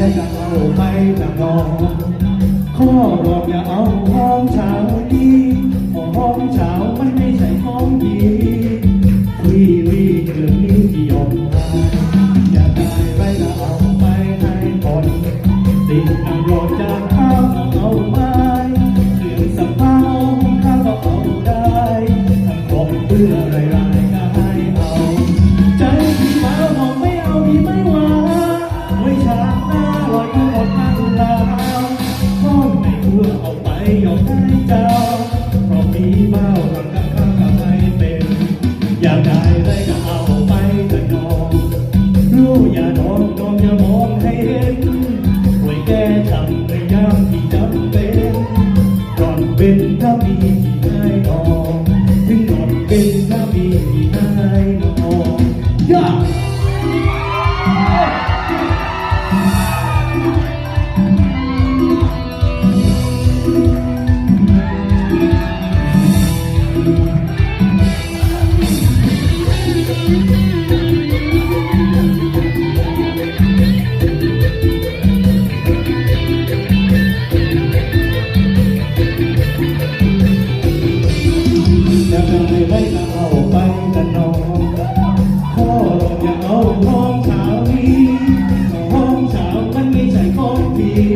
ได้ก็เอาไปแต่นอนข้อรองอย่าเอาห้องเช้าดีห้องเช้ามันไม่ใช่ห้องดีวีเรื่องนี้ที่ยอมอยากได้ไรก็เอาไปให้ก่อนติดน้ำร้อนจากข้าวเอาไปเครื่องสัมภาระข้าวก็เอาได้ทั้งของเพื่ออะไรก็ให้เอาใจพี่มาบอกไม่เอาพี่ไม่ว่าไว้ชาติหน้าลอยหมดทั้งลาวข้อนไม่เพื่อเอาไปยอมให้เจ้าเพราะพี่เมาทำกับข้าวก็ไม่เป็นอยากได้ไรก็เอาไปแต่นอนรู้อย่านอนอย่ามองให้เห็นไว้แก้ทำในยามที่จำเป็นก่อนเป็นถ้ามีที่ให้นอนถึงก่อนเป็นถ้ามีที่ให้นอนย่าอยากได้ไรก็เอาไปแต่นอนข้อรองอย่าเอาห้องเช้านี้ห้องเช้ามันไม่ใช่ของพี่